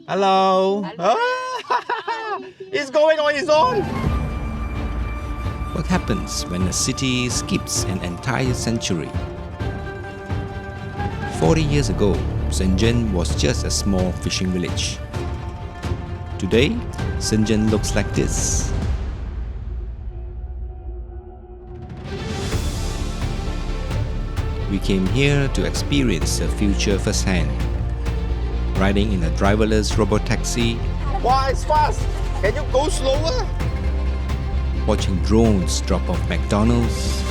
Hello. It's going on its own. What happens when a city skips an entire century? 40 years ago, Shenzhen was just a small fishing village. Today, Shenzhen looks like this. We came here to experience the future firsthand. Riding in a driverless robotaxi, Wow, it's fast. Can you go slower? watching drones drop off McDonald's,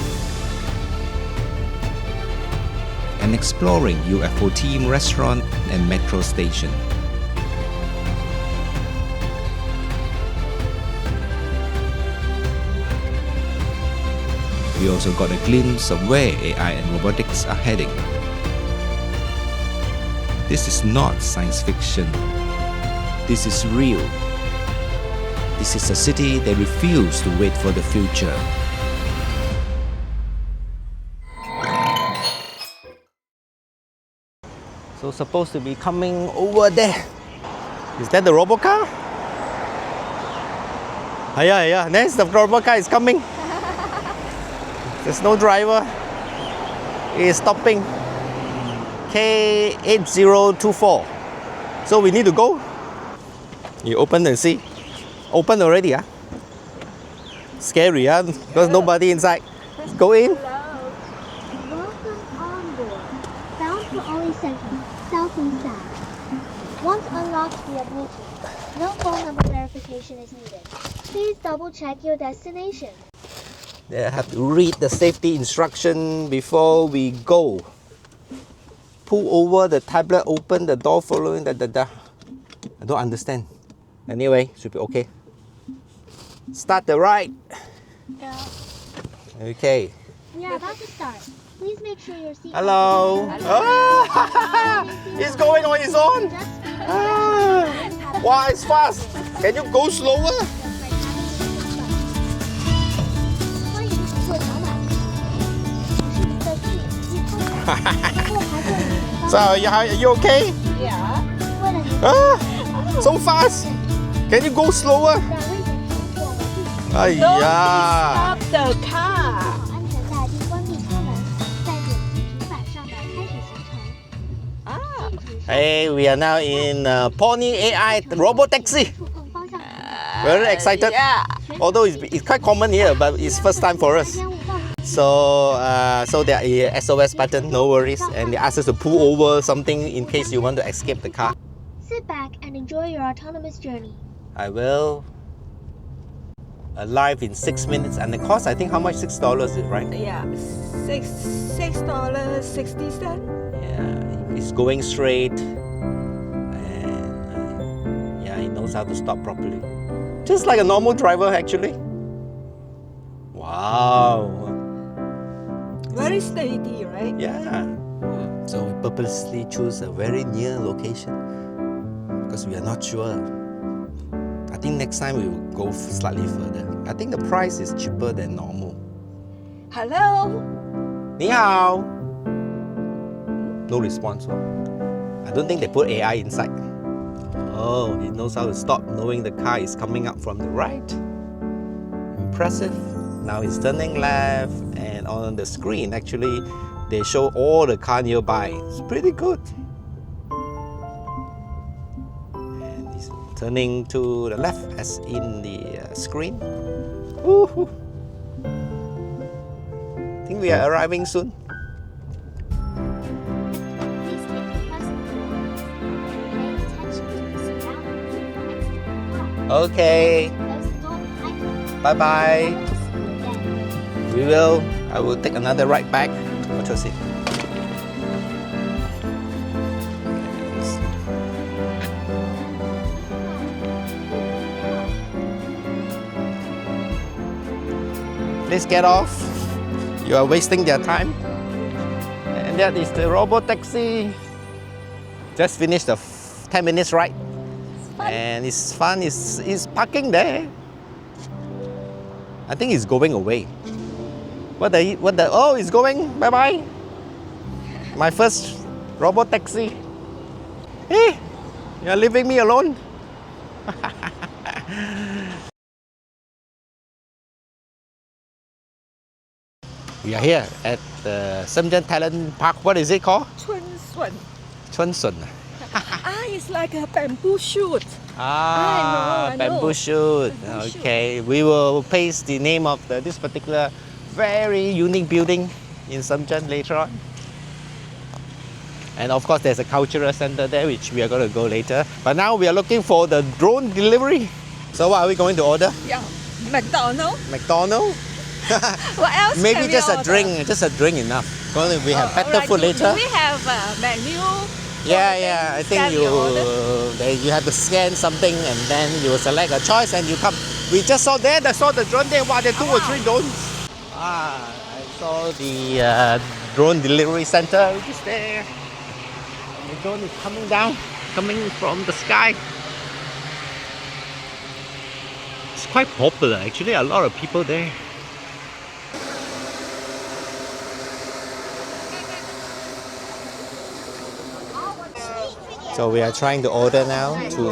and exploring UFO themed restaurant and metro station. We also got a glimpse of where AI and robotics are heading. This is not science fiction. This is real. This is a city that refuses to wait for the future. So supposed to be coming over there. Is that the robocar? Yeah. There's the robocar is coming. There's no driver. It is stopping. K8024. So we need to go. You open and see. Open already, huh? Scary, huh? Because nobody inside. Go in. Hello. Welcome on board. Bound for only south and south. Once unlocked via Bluetooth, no phone number verification is needed. Please double check your destination. They have to read the safety instruction before we go. Pull over the tablet, open the door following I don't understand. Anyway, should be okay. Start the ride. Yeah. Okay. We are about to start. Please make sure your seat. Hello. It's going on its own. Wow, it's fast. Can you go slower? So, are you okay? Yeah. So fast. Can you go slower? Stop the car. 安全带并关闭车门，再点击平板上的开始行程。 Hey, we are now in Pony AI Robotaxi. 触碰方向盘。 Very excited. Yeah. Although it's quite common here, but it's first time for us. 天勿忘 So there is SOS button, no worries, and they ask us to pull over something in case you want to escape the car. Sit back and enjoy your autonomous journey. I will. Arrive in 6 minutes, and the cost, I think, how much? $6, right? Yeah. $6.60. Yeah, it's going straight, and yeah, he knows how to stop properly. Just like a normal driver, actually. Wow. Very steady, right? Yeah. So we purposely choose a very near location because we are not sure. I think next time we will go slightly further. I think the price is cheaper than normal. Hello. 你好. No response. I don't think they put AI inside. Oh, he knows how to stop knowing the car is coming up from the right. Impressive. Now he's turning left, and on the screen actually they show all the car nearby. It's pretty good. And he's turning to the left as in the screen. Woohoo! I think we are arriving soon. Please keep the passenger doors. Pay attention to the surroundings and exit the car. Okay. Close the door behind you. Bye bye. We'll see you again. We will. I will take another ride back. What was it? Please get off. You are wasting their time. And that is the Robotaxi. Just finished the 10 minutes ride. And it's fun. It's parking there. I think it's going away. Oh, it's going. Bye bye. My first Robotaxi. Hey, You're leaving me alone? We are here at the Shenzhen Talent Park. What is it called? Chun Sun. it's like a bamboo shoot. Ah, I know. bamboo shoot. Bamboo shoot. Okay, we will paste the name of this particular very unique building in Shenzhen later on. And of course, there's a cultural center there, which we are going to go later. But now we are looking for the drone delivery. So what are we going to order? Yeah, McDonald. McDonald? What else? Maybe can we just a order? drink, enough. Because we have better Alright, food do later. we have a menu? Yeah, I think Can we order? you have to scan something and then you will select a choice and you come. We just saw the drone there. Wow, there are 2 or 3 drones. I saw the drone delivery center, which is there. And the drone is coming down, coming from the sky. It's quite popular actually, a lot of people there. So we are trying to order now to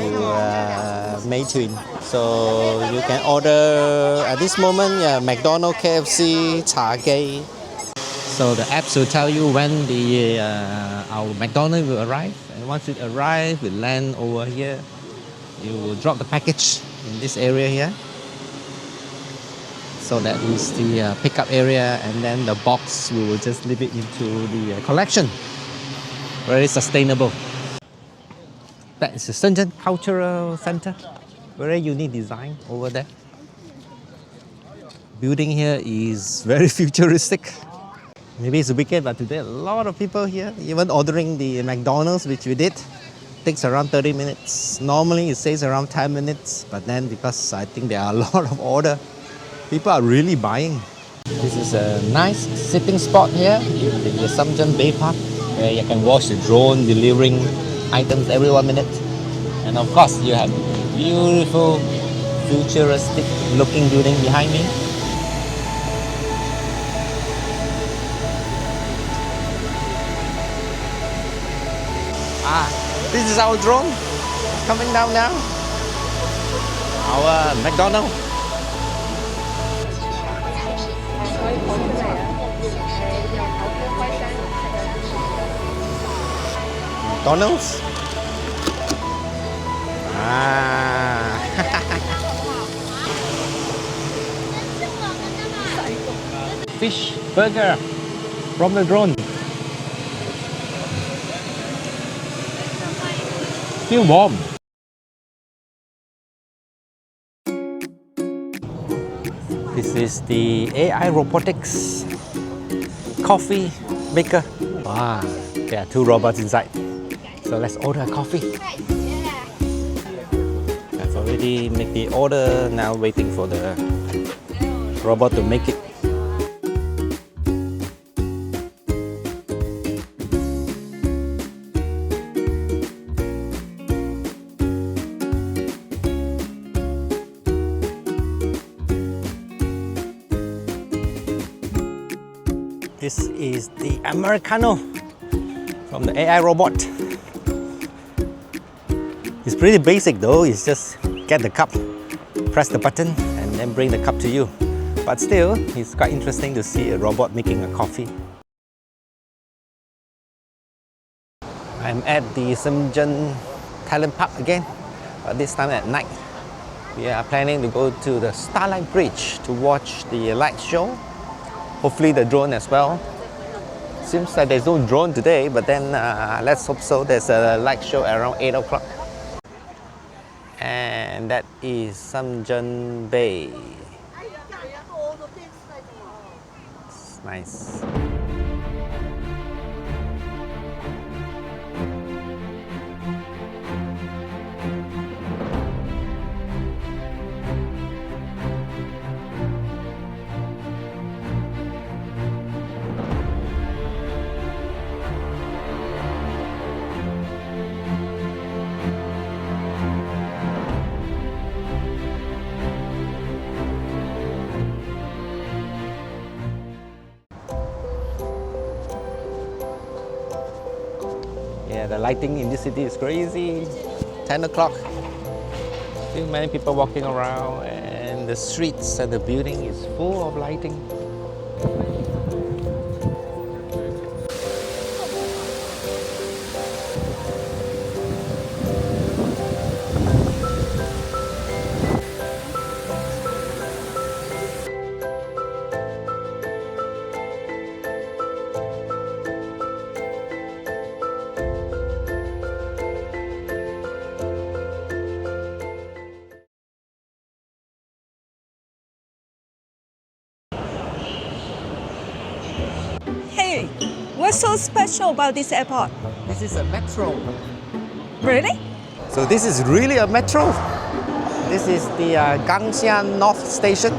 Meituin. So you can order at this moment, McDonald, KFC, Chage. So the apps will tell you when our McDonald will arrive, and once it arrives, it land over here. You will drop the package in this area here. So that is the pickup area, and then the box we will just leave it into the collection. Very sustainable. That is the Shenzhen Cultural Center. Very unique design over there. Building here is very futuristic. Maybe it's a weekend, but today a lot of people here, even ordering the McDonald's, which we did. Takes around 30 minutes. Normally it says around 10 minutes, but then because I think there are a lot of order, people are really buying. This is a nice sitting spot here in the Shenzhen Bay Park, where you can watch the drone delivering items every 1 minute. And of course you have beautiful futuristic looking building behind me. This is our drone coming down now. Our McDonald. McDonald's. Fish burger from the drone. Feel warm. This is the AI Robotics coffee maker. Wow, there are 2 robots inside. So let's order a coffee. I've already made the order, now waiting for the robot to make it. This is the Americano from the AI robot. It's pretty basic though, it's just get the cup, press the button and then bring the cup to you. But still, it's quite interesting to see a robot making a coffee. I'm at the Shenzhen Talent Park again, but this time at night. We are planning to go to the Starlight Bridge to watch the light show. Hopefully the drone as well. Seems like there's no drone today, but then let's hope so. There's a light show around 8 o'clock. And that is Shenzhen Bay. It's nice. Yeah, the lighting in this city is crazy. 10 o'clock. Still many people walking around, and the streets and the building is full of lighting. Hey, what's so special about this airport? This is a metro. Really? So this is really a metro. This is the Gangxia North Station.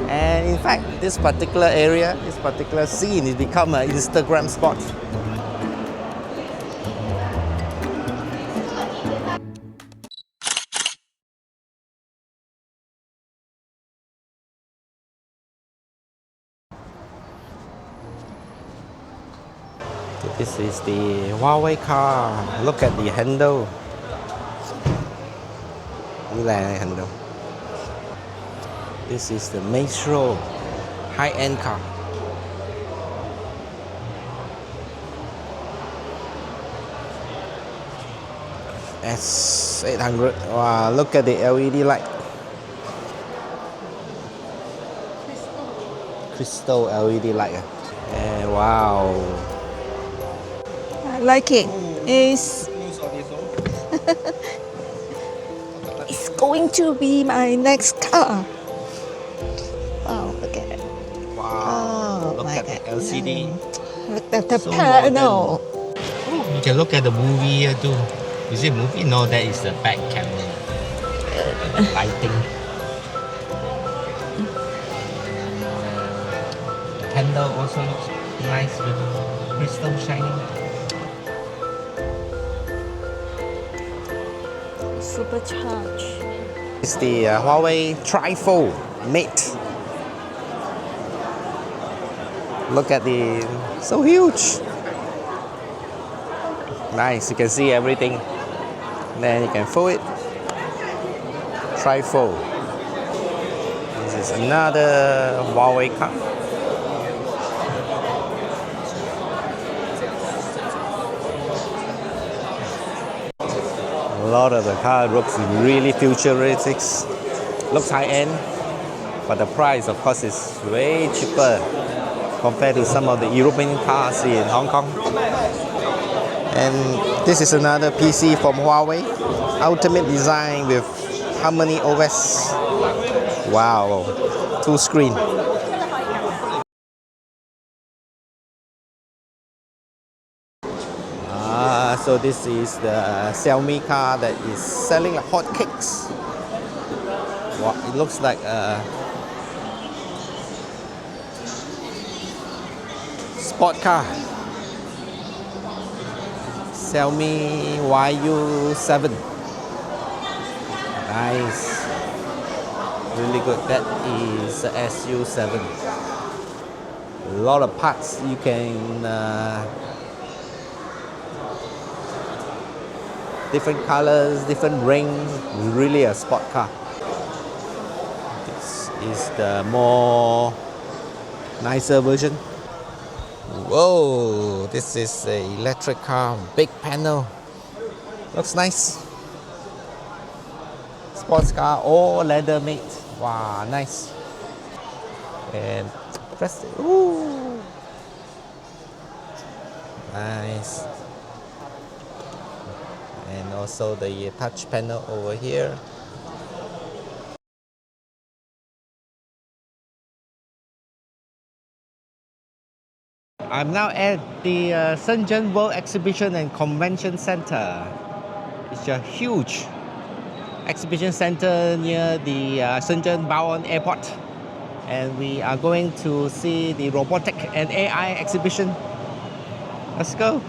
And in fact, this particular area, this particular scene, has become an Instagram spot. This is the Huawei Car. Look at the handle. Look at the handle. This is the metro high-end car. S800. Wow, look at the LED light. Crystal LED light. And wow. I like it. It's going to be my next car. Wow, look at it. Wow. Oh Look my at the God. LCD. Look at the So panel. You can look at the movie here too. Is it movie? No, that is the back camera. The lighting. The handle also looks nice with crystal shining. Supercharged. It's the Huawei Trifold Mate. Look at the, so huge. Nice, you can see everything. Then you can fold it. Trifold. This is another Huawei car. A lot of the car looks really futuristic. Looks high-end, but the price, of course, is way cheaper compared to some of the European cars in Hong Kong. And this is another PC from Huawei. Ultimate design with Harmony OS. Wow, 2 screen. So this is the Xiaomi car that is selling like hotcakes. Wow, it looks like a sport car. Xiaomi YU7. Nice. Really good. That is the SU7. A lot of parts you can different colors, different rings. Really a sport car. This is the more nicer version. Whoa, this is an electric car, big panel. Looks nice. Sports car, all leather made. Wow, nice. And press it. Ooh. Nice. And also the touch panel over here. I'm now at the Shenzhen World Exhibition and Convention Center. It's a huge exhibition center near the Shenzhen Baoan Airport. And we are going to see the Robotic and AI exhibition. Let's go.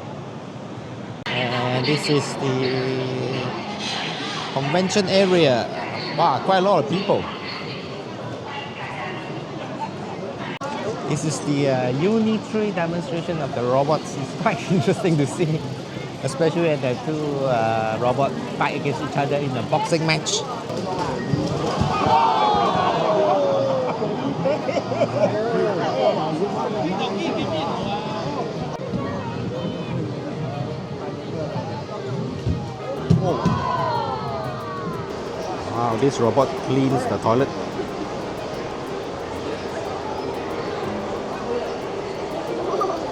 And this is the convention area. Wow, quite a lot of people. This is the unitary demonstration of the robots. It's quite interesting to see. Especially when the two robots fight against each other in a boxing match. Wow, this robot cleans the toilet.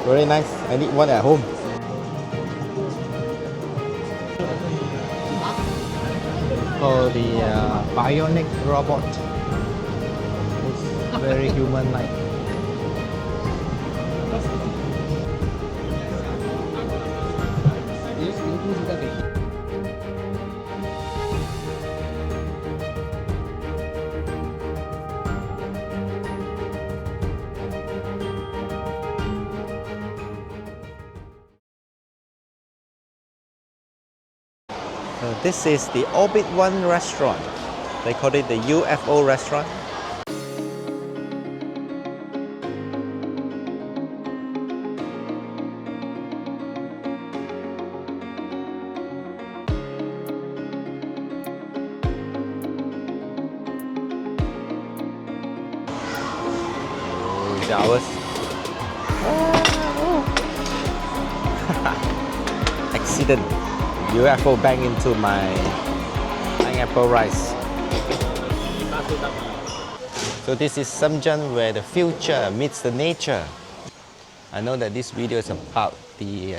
Very nice. I need one at home. Oh, the bionic robot. It's very human-like. So this is the Orbit 1 restaurant. They call it the UFO restaurant. Hours. Accident. UFO bang into my pineapple rice. So this is Shenzhen, where the future meets the nature. I know that this video is about the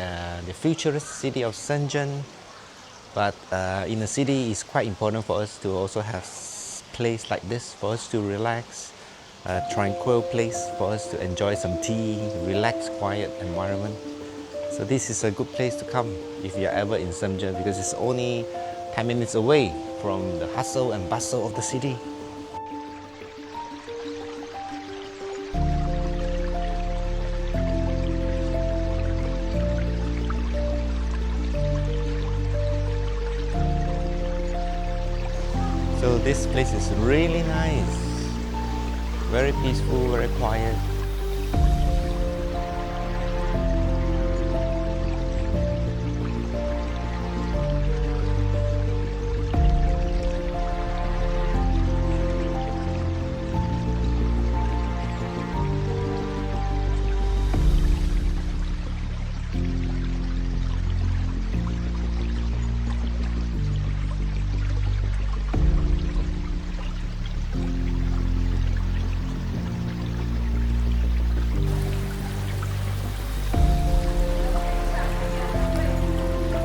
futurist city of Shenzhen, but in a city it's quite important for us to also have a place like this for us to relax. A tranquil place for us to enjoy some tea, relaxed, quiet environment. So this is a good place to come if you're ever in Shenzhen, because it's only 10 minutes away from the hustle and bustle of the city. So this place is really nice. Very peaceful, very quiet.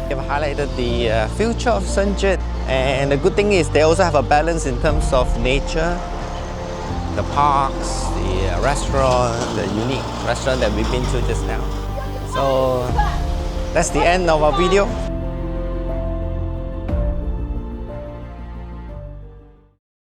They have highlighted the future of Shenzhen, and the good thing is they also have a balance in terms of nature, the parks, the restaurant, the unique restaurant that we've been to just now. So that's the end of our video.